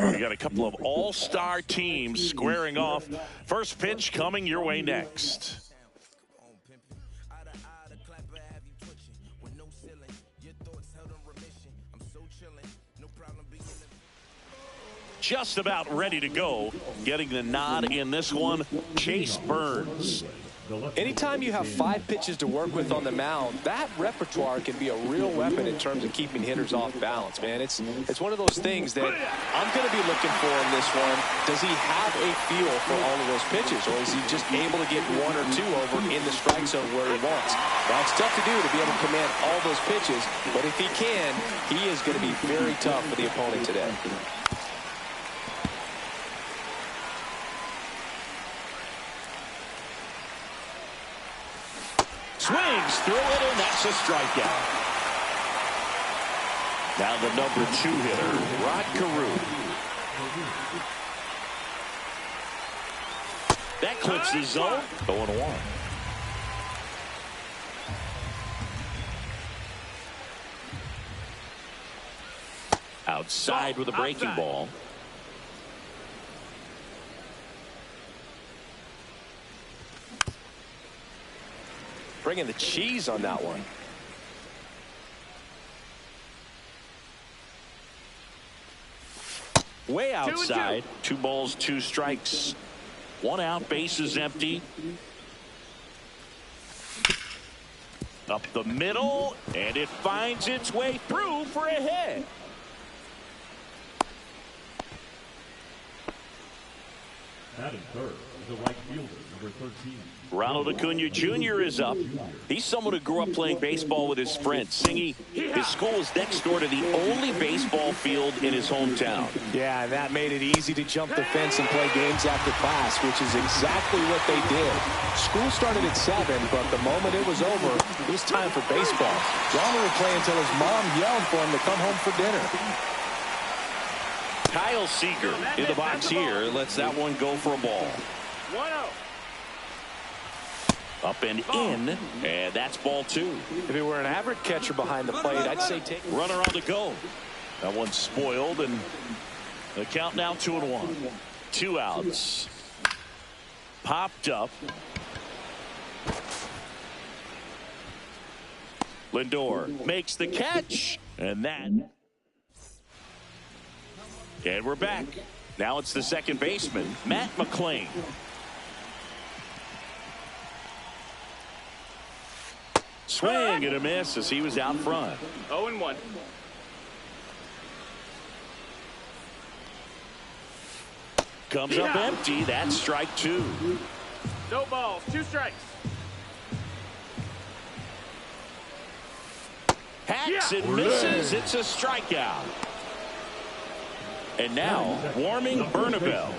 We got a couple of all-star teams squaring off. First pitch coming your way next. Just about ready to go. Getting the nod in this one, Chase Burns. Anytime you have 5 pitches to work with on the mound, that repertoire can be a real weapon in terms of keeping hitters off balance, man. It's one of those things that I'm going to be looking for in this one. Does he have a feel for all of those pitches, or is he just able to get 1 or 2 over in the strike zone where he wants? Now, it's tough to do to be able to command all those pitches, but if he can, he is going to be very tough for the opponent today. Swings through it, and that's a strikeout. Now the number 2 hitter, Rod Carew. That clips the zone. 0-1. Outside with a breaking ball. Bringing the cheese on that one. Way outside. 2 balls, 2 strikes. 1 out, bases empty. Up the middle, and it finds its way through for a hit. Batting third, the right fielder, number 13. Ronald Acuna Jr. is up. He's someone who grew up playing baseball with his friends. Singy, his school is next door to the only baseball field in his hometown. Yeah, that made it easy to jump the fence and play games after class, which is exactly what they did. School started at 7, but the moment it was over, it was time for baseball. Ronald would play until his mom yelled for him to come home for dinner. Kyle Seager in the box here lets that one go for a ball. 1-0. Up and in, and that's ball 2. If he were an average catcher behind the plate, I'd say take runner on the go. That one's spoiled, and the count now 2-1. 2 outs. Popped up. Lindor makes the catch, and we're back. Now it's the second baseman, Matt McClain. Swing and a miss as he was out front. 0-1. Comes up empty. That's strike 2. No balls, 2 strikes. Hacks and misses. It's a strikeout. And now warming Bernabel.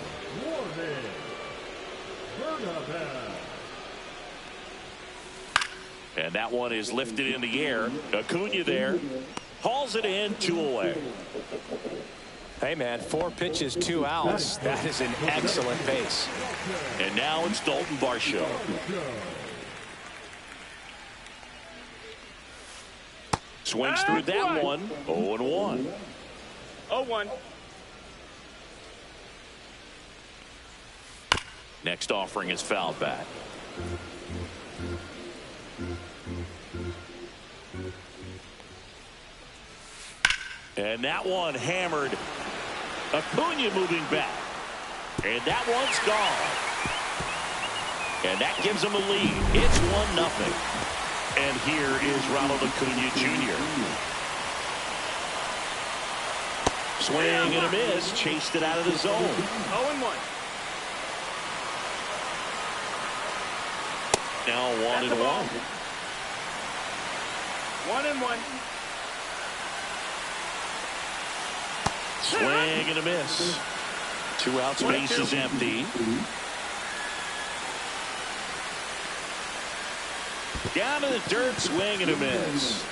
And that one is lifted in the air. Acuna there. Hauls it in, 2 away. Hey, man, 4 pitches, 2 outs. That is an excellent pace. And now it's Dalton Varsho. Swings through that one. 0-1. 0-1. Next offering is fouled back. And that one hammered. Acuna moving back. And that one's gone. And that gives him a lead. It's 1-0. And here is Ronald Acuna Jr. Swing and a miss. Chased it out of the zone. 0-1. Now 1-1. 1-1. Swing and a miss. 2 outs, base is empty. Down to the dirt, swing and a miss.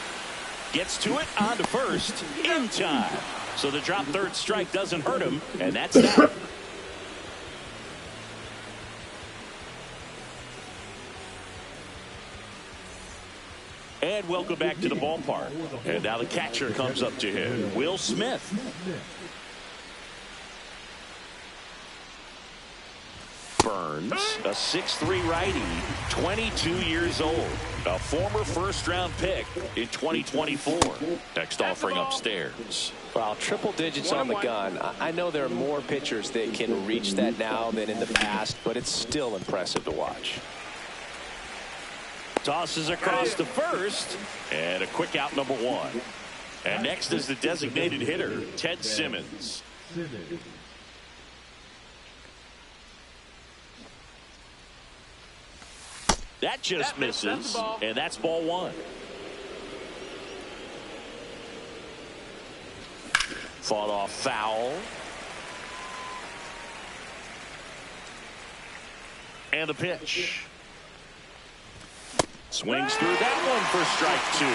Gets to it, on to first, in time. So the drop third strike doesn't hurt him, and that's that. And welcome back to the ballpark. And now the catcher comes up to him, Will Smith. Burns, a 6'3" righty, 22 years old, a former first-round pick in 2024. Next offering upstairs. Well, triple digits on the gun. I know there are more pitchers that can reach that now than in the past, but it's still impressive to watch. Tosses across to first, and a quick out, number one. And next is the designated hitter, Ted Simmons. That just misses, and that's ball one. Fought off foul. And the pitch. Swings through that one for strike two.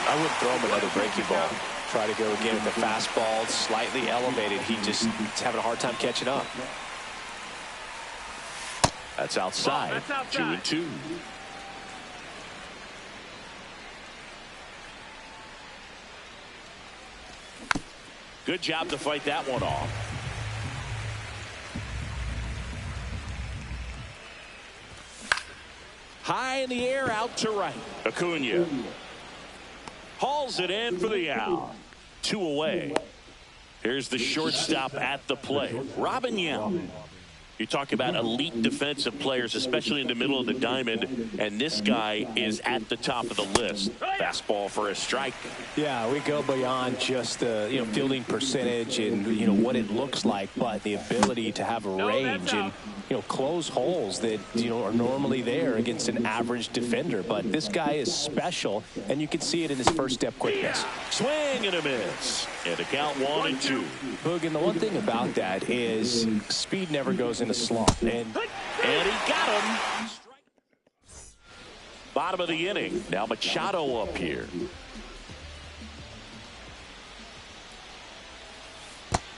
I wouldn't throw him another breaking ball. Try to go again with the fastball, slightly elevated. He's having a hard time catching up. That's outside. 2-2. Good job to fight that one off. High in the air, out to right. Acuna hauls it in for the out. 2 away. Here's the shortstop at the plate, Robin Yount. You talk about elite defensive players, especially in the middle of the diamond, and this guy is at the top of the list. Fastball for a strike. Yeah, we go beyond just the fielding percentage and what it looks like, but the ability to have range and close holes that are normally there against an average defender. But this guy is special, and you can see it in his first step quickness. Swing and a miss, and a count 1-2. Boog, and the one thing about that is speed never goes in a slump, and he got him. Bottom of the inning. Now Machado up here.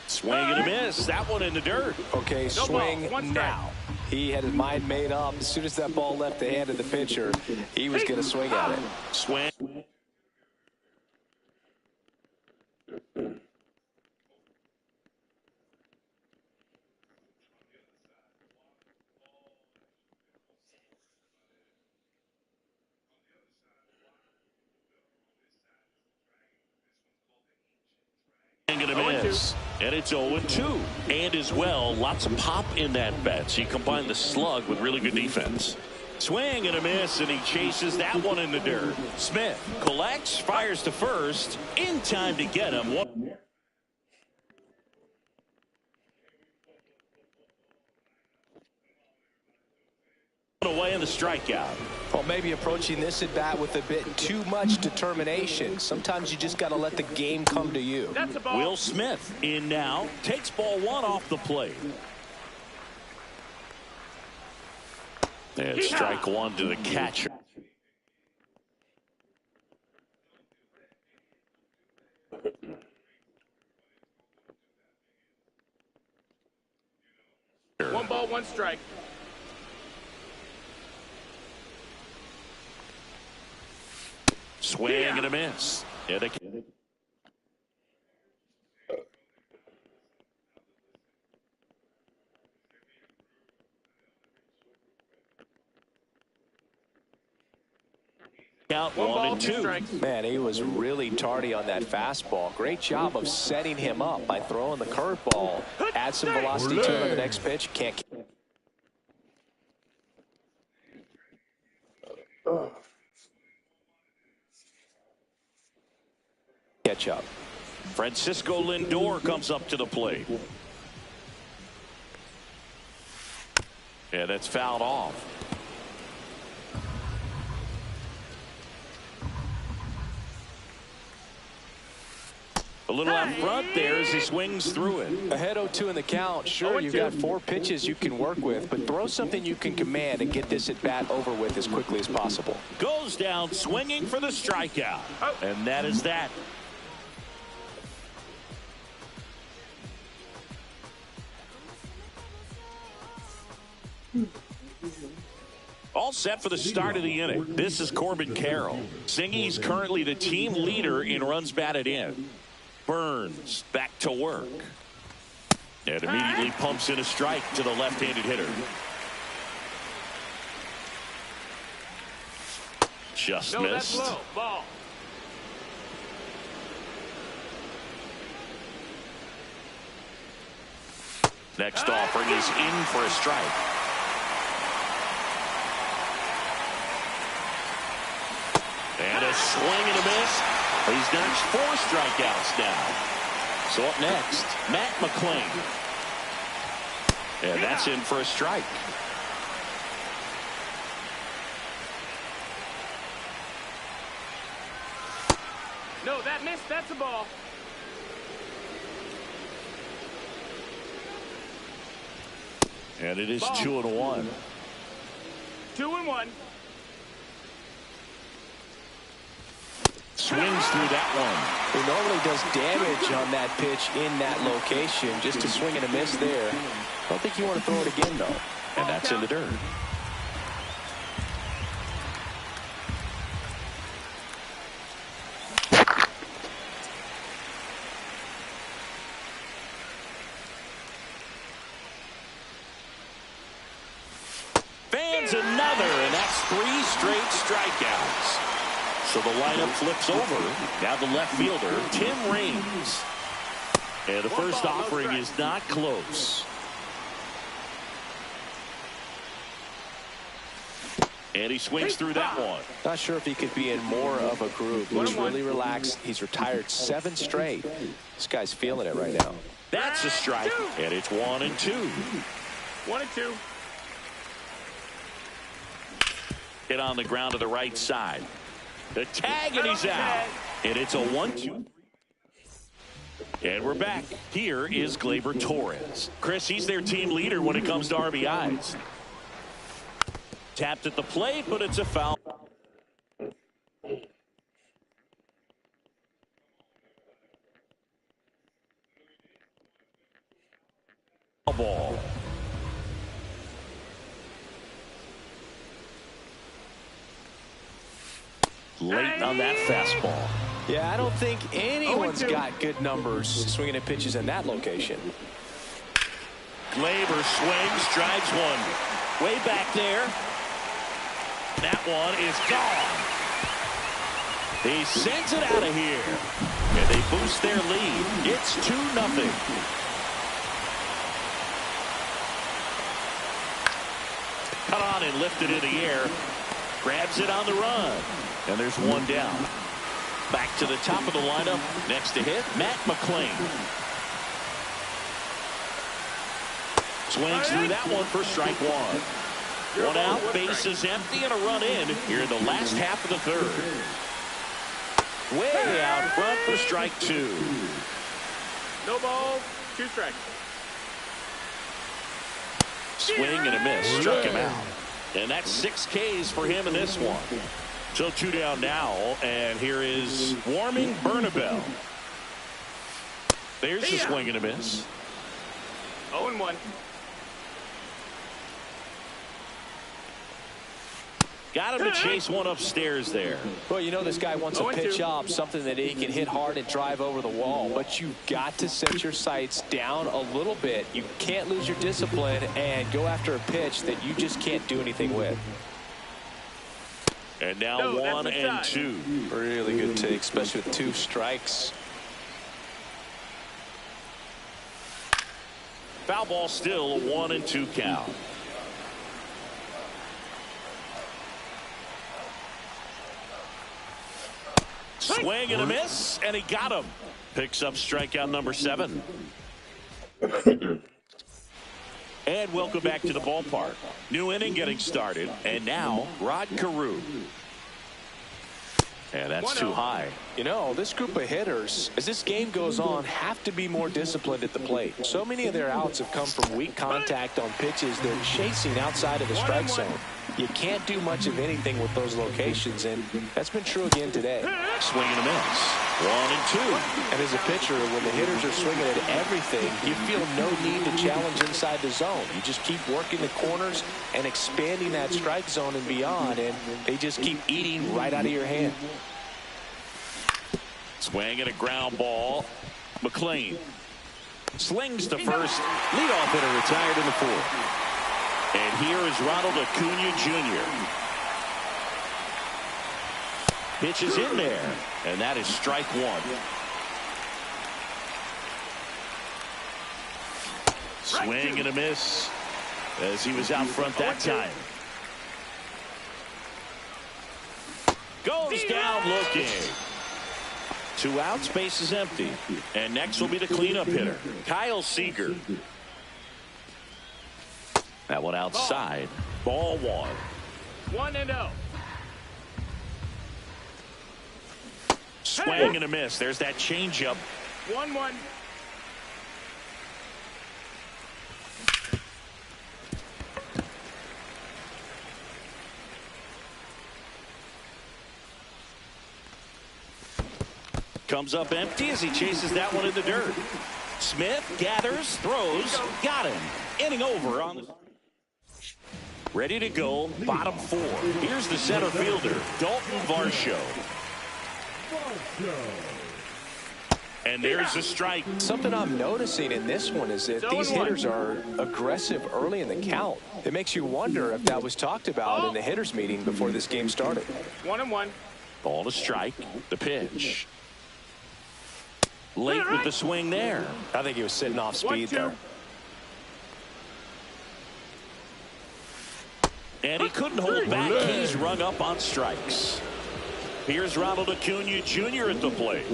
Swing and a miss. That one in the dirt. Okay, swing now. He had his mind made up. As soon as that ball left the hand of the pitcher, he was going to swing at it. Swing. And a miss. And it's 0-2. And as well, lots of pop in that bet. So you combine the slug with really good defense. Swing and a miss, and he chases that one in the dirt. Smith collects, fires to first, in time to get him. Away in the strikeout. Well, maybe approaching this at bat with a bit too much determination. Sometimes you just got to let the game come to you. Will Smith in now, takes ball one off the plate. And strike one to the catcher. One ball, one strike. Swing and a miss. And count 1-2. Man, he was really tardy on that fastball. Great job of setting him up by throwing the curveball. Add some velocity to it on the next pitch. Can't. Catch up. Francisco Lindor comes up to the plate. And it's fouled off. A little out front there as he swings through it. Ahead 0-2 in the count. Sure, you've got 4 pitches you can work with, but throw something you can command and get this at bat over with as quickly as possible. Goes down swinging for the strikeout. And that is that. All set for the start of the inning. This is Corbin Carroll. Singy's currently the team leader in runs batted in. Burns back to work. And immediately pumps in a strike to the left-handed hitter. just No, missed. that's low. Ball. Next offering is in for a strike. And a swing and a miss. He's notched 4 strikeouts now. So up next, Matt McClain. And that's in for a strike. No, that missed. That's a ball. And it is Ball. 2-1. 2-1. Swings through that one. He normally does damage on that pitch in that location. Just a swing and a miss there. I don't think you want to throw it again, though. And that's in the dirt. Fans another, and that's 3 straight strikeouts. So the lineup flips over. Now the left fielder, Tim Raines. And the first offering is not close. And he swings through that one. Not sure if he could be in more of a groove. Looks really relaxed. He's retired 7 straight. This guy's feeling it right now. That's a strike, and it's 1-2. 1-2. Hit on the ground to the right side. The tag, and he's out. And it's a 1-2. And we're back. Here is Gleyber Torres. Chris, he's their team leader when it comes to RBIs. Tapped at the plate, but it's a foul. Ball. Late on that fastball. Yeah, I don't think anyone's got good numbers swinging at pitches in that location. Gleyber swings, drives one. Way back there. That one is gone. He sends it out of here. And they boost their lead. It's 2-0. Cut on and lifted in the air. Grabs it on the run. And there's one down. Back to the top of the lineup. Next to hit, Matt McClain. Swings through that one for strike 1. One out, bases empty, and a run in here in the last half of the third. Way out front for strike 2. No ball, 2 strikes. Swing and a miss, struck him out. And that's 6 Ks for him in this one. So 2 down now, and here is Warming Bernabel. There's the swing and a miss. 0-1. Got him to chase one upstairs there. Well, you know this guy wants a pitch up, something that he can hit hard and drive over the wall. But you've got to set your sights down a little bit. You can't lose your discipline and go after a pitch that you just can't do anything with. And now 1-2. Really good take, especially with 2 strikes. Foul ball still, a 1-2 count. Swing and a miss, and he got him. Picks up strikeout number 7. And welcome back to the ballpark. New inning getting started, and now Rod Carew. And that's too high. You know, this group of hitters, as this game goes on, have to be more disciplined at the plate. So many of their outs have come from weak contact on pitches they're chasing outside of the strike zone. You can't do much of anything with those locations, and that's been true again today. Swing and a miss. 1-2. And as a pitcher, when the hitters are swinging at everything, you feel no need to challenge inside the zone. You just keep working the corners and expanding that strike zone and beyond, and they just keep eating right out of your hand. Swing and a ground ball. McClain slings to first. Leadoff hitter retired in the 4th. And here is Ronald Acuna Jr. Pitch is in there, and that is strike one. Swing and a miss as he was out front that time. Goes down looking. 2 outs, base is empty. And next will be the cleanup hitter, Kyle Seager. That one outside. Ball 1. 1-0. Swing and a miss. There's that changeup. 1-1. Comes up empty as he chases that one in the dirt. Smith gathers, throws, got him. Inning over on the... Ready to go, bottom 4. Here's the center fielder, Dalton Varsho. And there's a strike. Something I'm noticing in this one is that these hitters are aggressive early in the count. It makes you wonder if that was talked about in the hitters meeting before this game started. 1-1. Ball to strike, the pitch. Late with the swing there. I think he was sitting off speed there. And he couldn't hold back. He's rung up on strikes. Here's Ronald Acuna Jr. at the plate.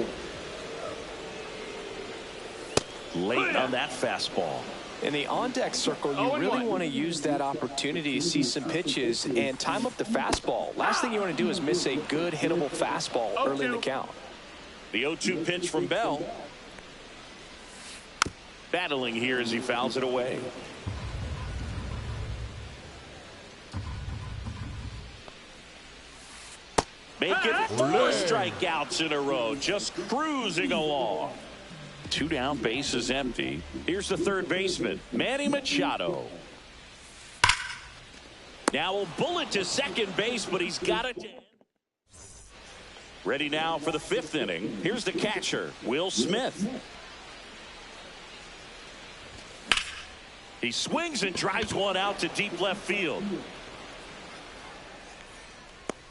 Late on that fastball. In the on-deck circle, you really want to use that opportunity to see some pitches and time up the fastball. Last thing you want to do is miss a good hittable fastball early in the count. The 0-2 pitch from Bell. Battling here as he fouls it away. Make it 4 strikeouts in a row. Just cruising along. 2 down, base is empty. Here's the third baseman, Manny Machado. Now a bullet to second base, but he's got it. Ready now for the 5th inning. Here's the catcher, Will Smith. He swings and drives one out to deep left field.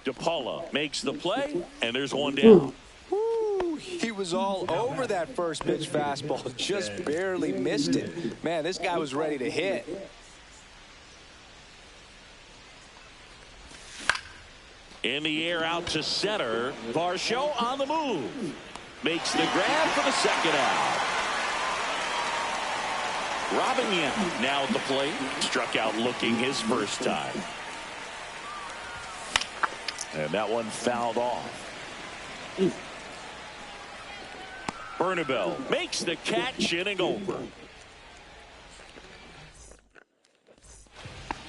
DePaula makes the play, and there's one down. Woo, he was all over that first pitch fastball, just barely missed it. Man, this guy was ready to hit. In the air out to center. Varsho on the move. Makes the grab for the second out. Robin Young now at the plate. Struck out looking his first time. And that one fouled off. Bernabel makes the catch, inning over.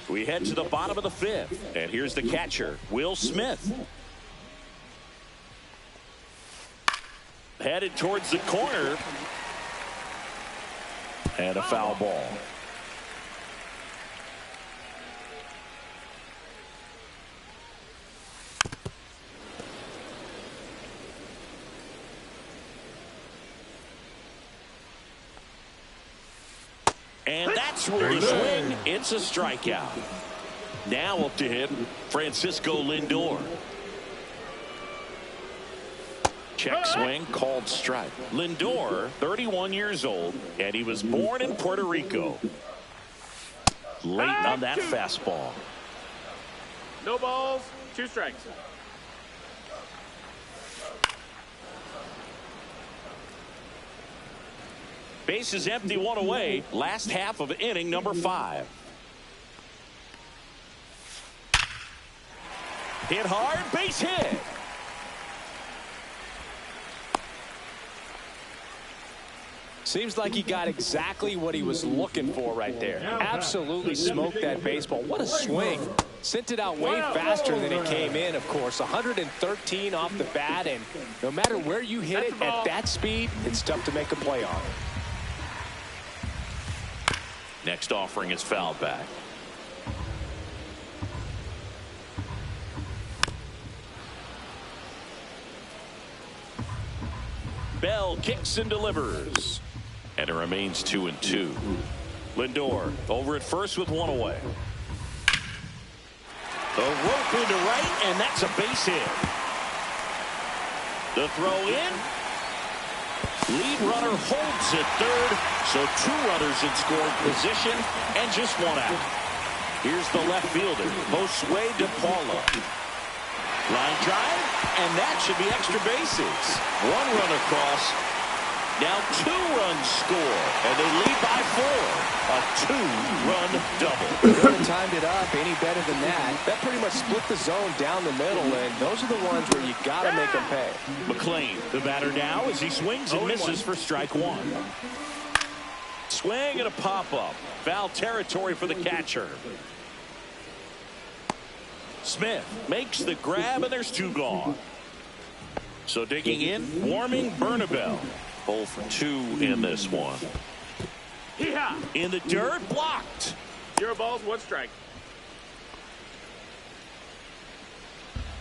We head to the bottom of the 5th, and here's the catcher, Will Smith. Headed towards the corner, and a foul ball. And that's where the swing. It's a strikeout. Now up to hit Francisco Lindor. Check swing, called strike. Lindor, 31 years old, and he was born in Puerto Rico. Late on that fastball. No balls, 2 strikes. Base is empty, 1 away. Last half of inning number 5. Hit hard, base hit. Seems like he got exactly what he was looking for right there. Absolutely smoked that baseball. What a swing. Sent it out way faster than it came in, of course. 113 off the bat, and no matter where you hit it at that speed, it's tough to make a play on. Next offering is fouled back. Bell kicks and delivers. And it remains 2-2. Lindor over at first with 1 away. The rope into right, and that's a base hit. The throw in. Lead runner holds at third, so 2 runners in scoring position and just 1 out. Here's the left fielder, Josue De Paula. Line drive, and that should be extra bases. 1 run across. Now 2 runs score, and they lead by 4. A 2-run double. Couldn't have timed it up any better than that. That pretty much split the zone down the middle, and those are the ones where you got to make them pay. McLean, the batter now, as he swings and misses for strike 1. Swing and a pop-up. Foul territory for the catcher. Smith makes the grab, and there's 2 gone. So digging in, warming Bernabel. 0 for 2 in this one. In the dirt, blocked. 0 balls, 1 strike.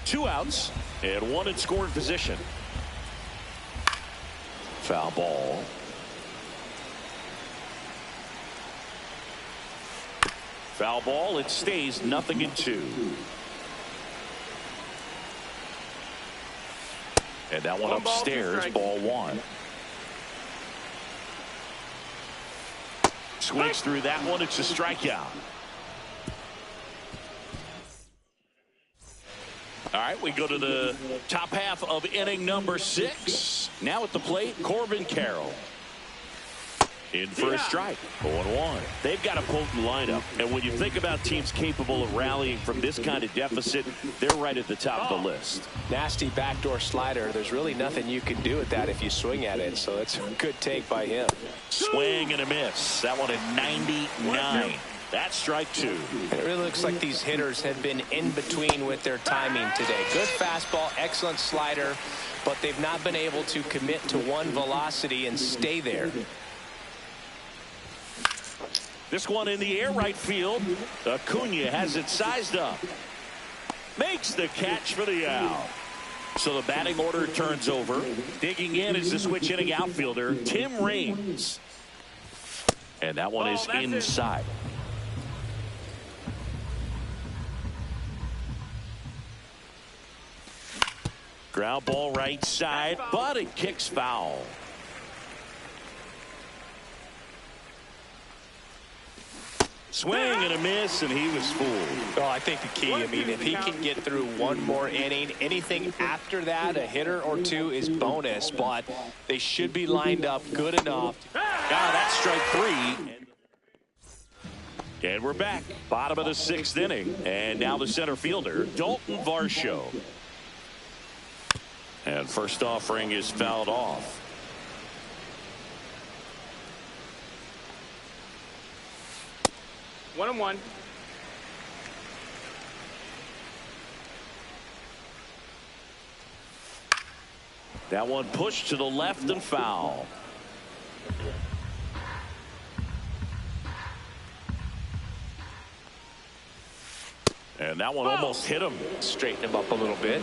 2 outs and 1 in scoring position. Foul ball. Foul ball. It stays 0-2. And that one upstairs, ball 1. Swings through that one. It's a strikeout. All right, we go to the top half of inning number 6. Now at the plate, Corbin Carroll. In for a strike. 0-1. They've got a potent lineup. And when you think about teams capable of rallying from this kind of deficit, they're right at the top of the list. Nasty backdoor slider. There's really nothing you can do with that if you swing at it. So it's a good take by him. Swing and a miss. That one at 99. That's strike 2. It really looks like these hitters have been in between with their timing today. Good fastball, excellent slider, but they've not been able to commit to one velocity and stay there. This one in the air, right field. Acuna has it sized up. Makes the catch for the out. So the batting order turns over. Digging in is the switch inning outfielder, Tim Raines. And that one is inside. Ground ball right side, but it kicks foul. Swing and a miss, and he was fooled. Well, I think the key, I mean, if he can get through one more inning, anything after that, a hitter or 2 is bonus, but they should be lined up good enough. That's strike 3. And we're back. Bottom of the 6th inning. And now the center fielder, Dalton Varsho. And first offering is fouled off. One and one. That one pushed to the left and foul. And that one almost hit him. Straighten him up a little bit.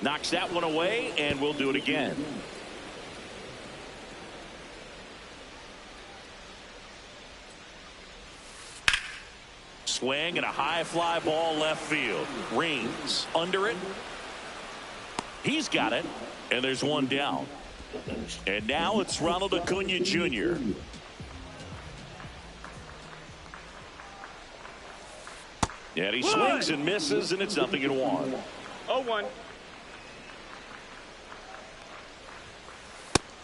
Knocks that one away, and we'll do it again. Swing and a high fly ball left field. Raines under it. He's got it, and there's one down. And now it's Ronald Acuna Jr. And he swings and misses, and it's 0-1. 0-1.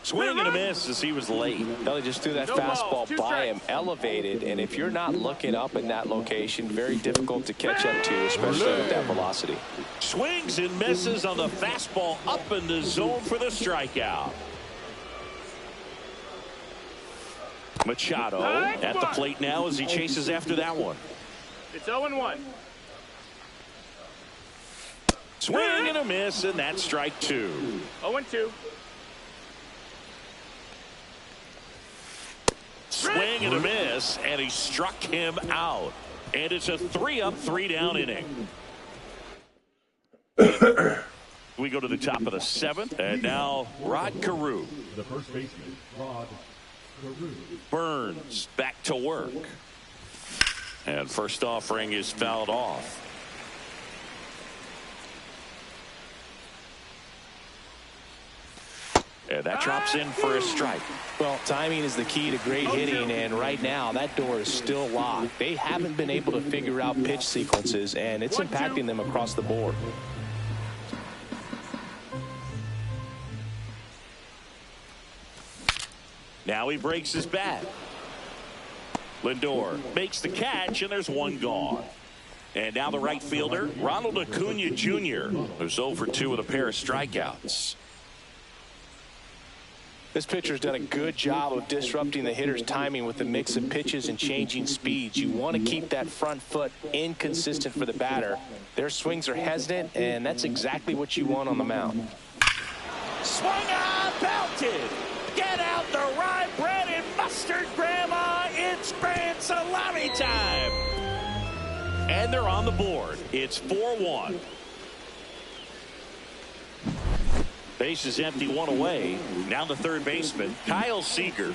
Swing and a miss as he was late. Well, he just threw that fastball by him, elevated, and if you're not looking up in that location, very difficult to catch up to, especially with that velocity. Swings and misses on the fastball up in the zone for the strikeout. Machado at the plate now as he chases after that one. It's 0-1. Swing and a miss, and that's strike 2. 0-2. Swing and a miss, and he struck him out. And it's a 3-up, 3-down inning. We go to the top of the 7th, and now Rod Carew. The first baseman, Rod Carew. Burns back to work. And first offering is fouled off. And that drops in for a strike. Well, timing is the key to great hitting, and right now that door is still locked. They haven't been able to figure out pitch sequences, and it's impacting them across the board. Now he breaks his bat. Lindor makes the catch, and there's one gone. And now the right fielder, Ronald Acuna Jr., who's 0 for 2 with a pair of strikeouts. This pitcher's done a good job of disrupting the hitter's timing with the mix of pitches and changing speeds. You want to keep that front foot inconsistent for the batter. Their swings are hesitant, and that's exactly what you want on the mound. Swung on, belted. Get out the rye bread and mustard, Grandma. It's grand salami time. And they're on the board. It's 4-1. Base is empty, one away. Now the third baseman, Kyle Seager.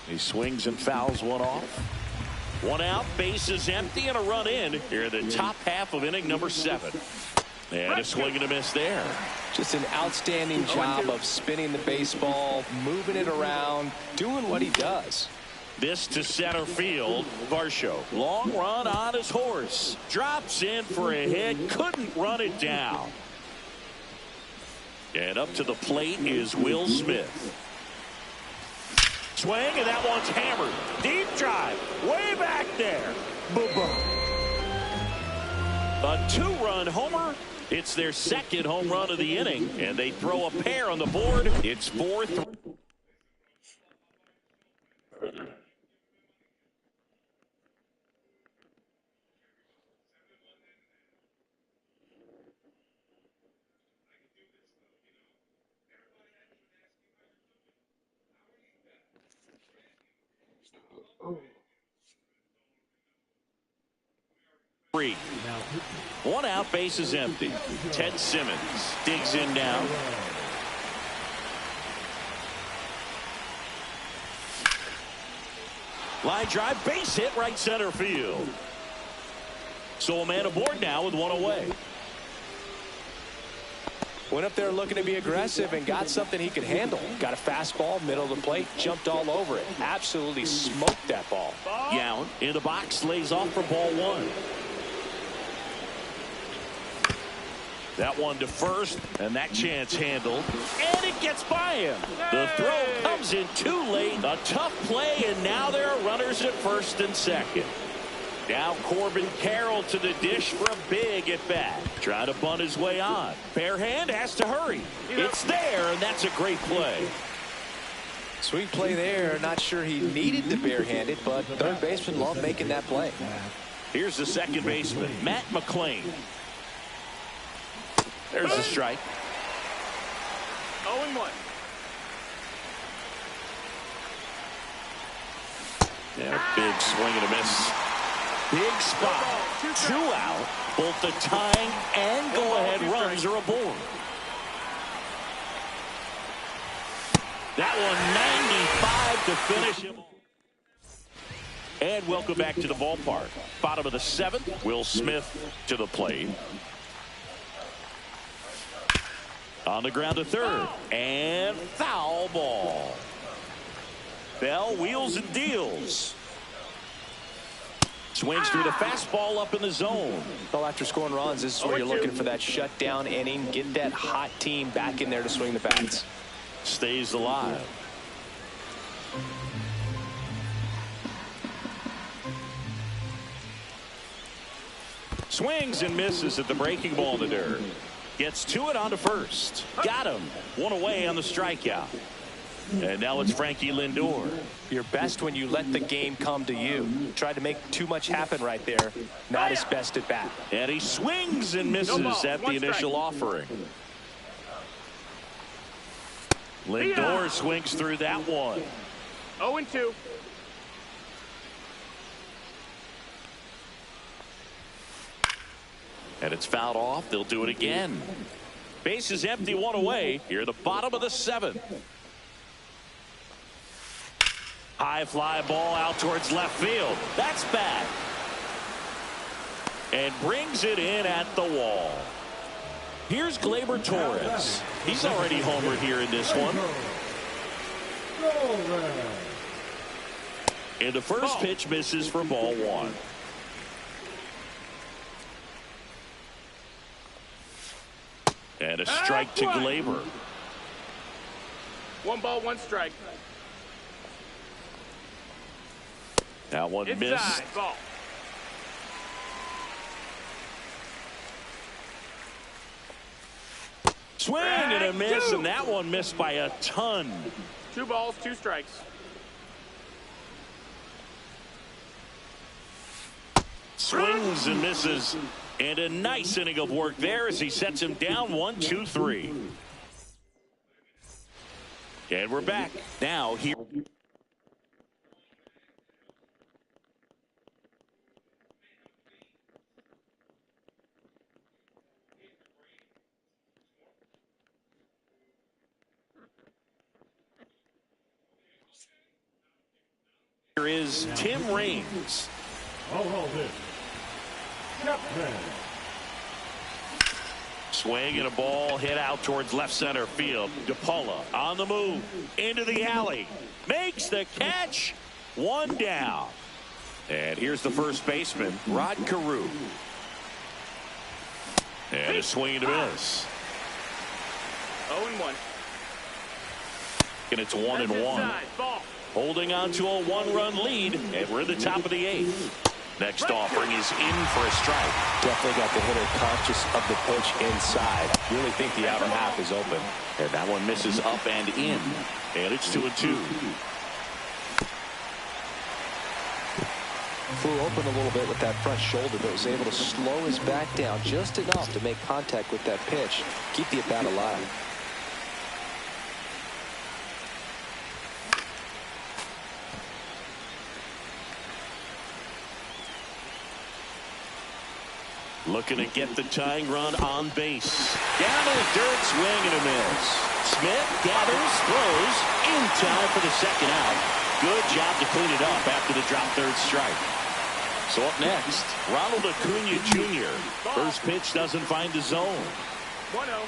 He swings and fouls one off. One out, base is empty, and a run in here in the top half of inning number 7. And a swing and a miss there. Just an outstanding job of spinning the baseball, moving it around, doing what he does. This to center field. Varsho, long run on his horse. Drops in for a hit. Couldn't run it down. And up to the plate is Will Smith. Swing, and that one's hammered. Deep drive. Way back there. Boom. A 2-run homer. It's their second home run of the inning. And they throw a pair on the board. It's 4-3. One out, base is empty. Ted Simmons digs in now. Line drive, base hit, right center field. So a man aboard now with one away. Went up there looking to be aggressive and got something he could handle. Got a fastball, middle of the plate, jumped all over it. Absolutely smoked that ball. Young in the box, lays off for ball 1. That one to first, and that chance handled. And it gets by him. The throw comes in too late. A tough play, and now there are runners at first and second. Now Corbin Carroll to the dish for a big at bat. Trying to bunt his way on. Bare hand has to hurry. It's there, and that's a great play. Sweet play there. Not sure he needed to barehanded, but third baseman loved making that play. Here's the second baseman, Matt McClain. There's a strike. 0-1. Yeah, big swing and a miss. Big spot. 2 out. Both the tying and go-ahead runs are aboard. That one 95 to finish him. And welcome back to the ballpark. Bottom of the 7th, Will Smith to the plate. On the ground to third. And foul ball. Bell wheels and deals. Swings through the fastball up in the zone. Well, after scoring runs, this is where you're looking for that shutdown inning. Get that hot team back in there to swing the bats. Stays alive. Swings and misses at the breaking ball in the dirt. Gets to it on to first. Got him. One away on the strikeout. And now it's Frankie Lindor. You're best when you let the game come to you. Tried to make too much happen right there. Not his best at bat. And he swings and misses at the initial offering. Lindor swings through that one. 0-2. And it's fouled off. They'll do it again. Base is empty, one away. Here at the bottom of the 7th. High fly ball out towards left field. That's bad. And brings it in at the wall. Here's Gleyber Torres. He's already homered here in this one. And the first pitch misses for ball one. And a strike to Gleyber. 1 ball, 1 strike. That one missed. Ball. Swing and a miss, and that one missed by a ton. 2 balls, 2 strikes. Swings and misses, and a nice inning of work there as he sets him down 1, 2, 3. And we're back now here. Here is Tim Raines. Swing and a ball hit out towards left center field. DePaula on the move into the alley, makes the catch. 1 down. And here's the first baseman, Rod Carew. And a swing and a miss. 0-1. And it's 1-1. Holding on to a 1-run lead, and we're in the top of the 8th. Next offering is in for a strike. Definitely got the hitter conscious of the pitch inside. Really think the outer half is open. And that one misses up and in. And it's 2-2. Flew open a little bit with that front shoulder, but was able to slow his back down just enough to make contact with that pitch. Keep the at-bat alive. Looking to get the tying run on base. Down to the dirt, swing and a miss. Smith gathers, throws, in time for the second out. Good job to clean it up after the drop third strike. So up next, Ronald Acuna Jr. First pitch doesn't find the zone. 1-0.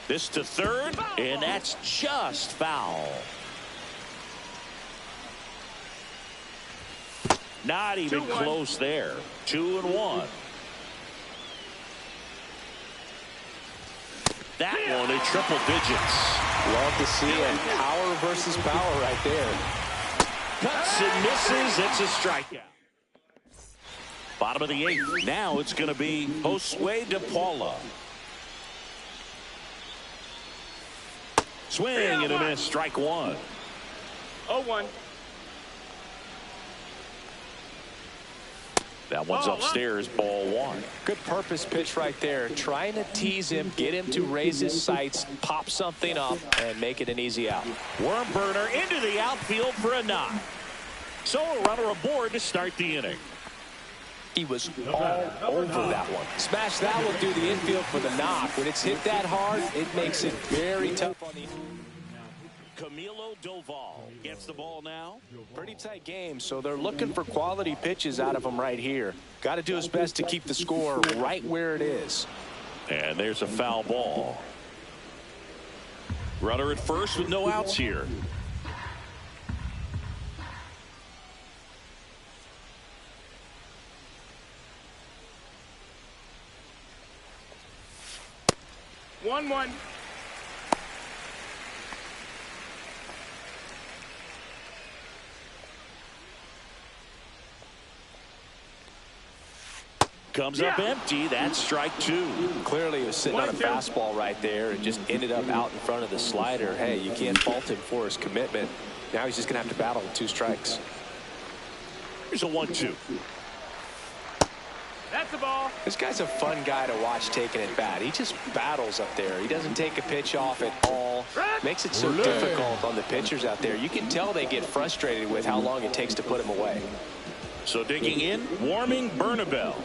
This to third, and that's just foul. Not even close there. 2-1. That one in triple digits. Love to see it. Power versus power right there. Cuts and misses. It's a strikeout. Bottom of the 8th. Now it's going to be Josue DePaula. Swing and a miss. Strike 1. 0-1. That one's upstairs, ball 1. Good purpose pitch right there. Trying to tease him, get him to raise his sights, pop something up, and make it an easy out. Worm burner into the outfield for a knock. So a runner aboard to start the inning. He was all over that one. Smash that one through the infield for the knock. When it's hit that hard, it makes it very tough on the... Camilo Doval gets the ball now. Pretty tight game, so they're looking for quality pitches out of him right here. Got to do his best to keep the score right where it is. And there's a foul ball. Runner at first with no outs here. One. Comes up empty. That's strike 2. Clearly he was sitting on a fastball right there and just ended up out in front of the slider. Hey, you can't fault him for his commitment. Now he's just going to have to battle with 2 strikes. Here's a 1-2. That's the ball. This guy's a fun guy to watch taking it bat. He just battles up there. He doesn't take a pitch off at all. Makes it so difficult on the pitchers out there. You can tell they get frustrated with how long it takes to put him away. So digging in, Warming Bernabel.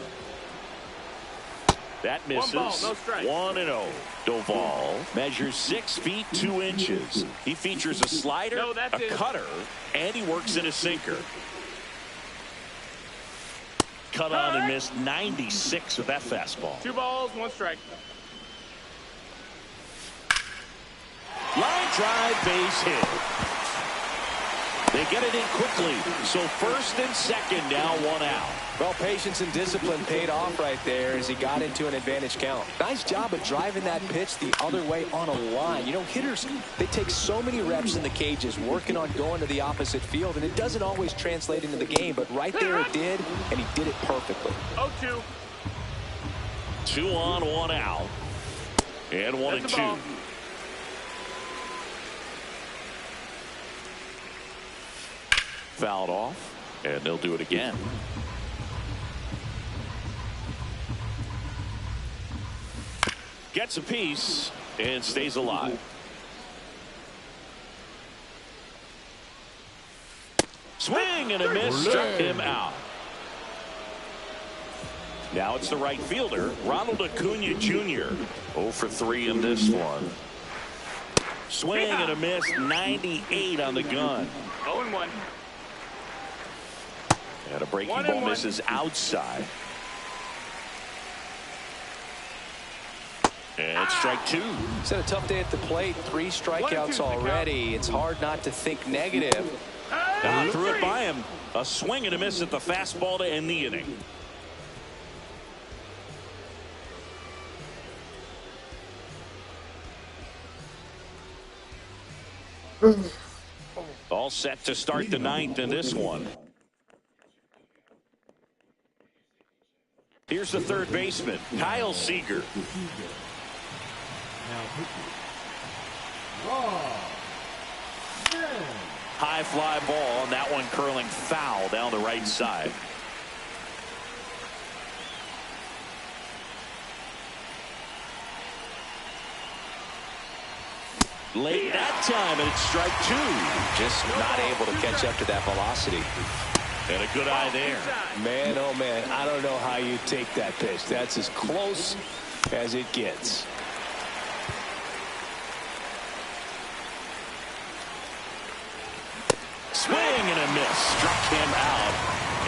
That misses. 1 ball, no strike. 1-0. Doval measures 6 feet 2 inches. He features a slider, a cutter, and he works in a sinker. cut on and missed 96 with that fastball. 2 balls, 1 strike. Line drive, base hit. They get it in quickly. So first and second, now 1 out. Well, patience and discipline paid off right there as he got into an advantage count. Nice job of driving that pitch the other way on a line. You know, hitters, they take so many reps in the cages working on going to the opposite field, and it doesn't always translate into the game, but right there it did, and he did it perfectly. 0-2. 2 on, 1 out. And 1 and 2. Fouled off, and they'll do it again. Gets a piece and stays alive. Swing and a miss, struck him out. Now it's the right fielder, Ronald Acuna Jr. 0 for 3 in this one. Swing and a miss, 98 on the gun. 0-1. And a breaking ball misses outside. And strike 2. It's had a tough day at the plate. 3 strikeouts already. It's hard not to think negative. Threw it by him. A swing and a miss at the fastball to end the inning. All set to start the 9th in this one. Here's the third baseman, Kyle Seager. High fly ball, and that one curling foul down the right side. Late that time, and it's strike 2. Just not able to catch up to that velocity. And a good eye there. Man, oh man, I don't know how you take that pitch. That's as close as it gets. Swing and a miss. Struck him out.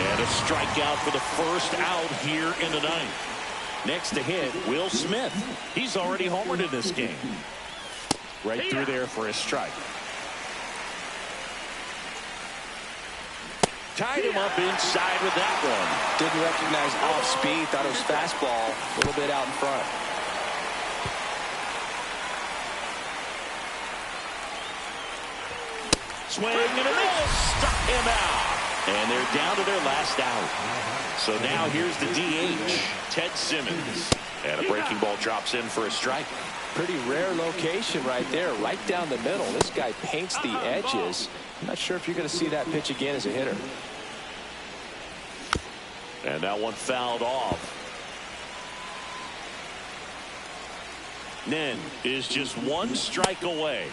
And a strikeout for the first out here in the 9th. Next to hit, Will Smith. He's already homered in this game. Right through there for a strike. Tied him up inside with that one. Didn't recognize off speed. Thought it was fastball. A little bit out in front. Swing and a miss. Struck him out. And they're down to their last out. So now here's the DH, Ted Simmons. And a breaking ball drops in for a strike. Pretty rare location right there, right down the middle. This guy paints the edges. Not sure if you're going to see that pitch again as a hitter. And that one fouled off. Nen is just 1 strike away.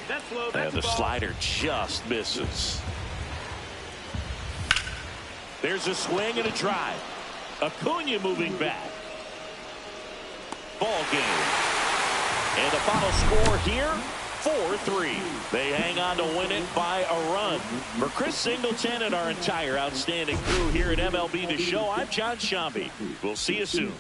And the slider just misses. There's a swing and a drive. Acuna moving back. Ball game. And the final score here, 4-3. They hang on to win it by a run. For Chris Singleton and our entire outstanding crew here at MLB The Show, I'm John Shambi. We'll see you soon.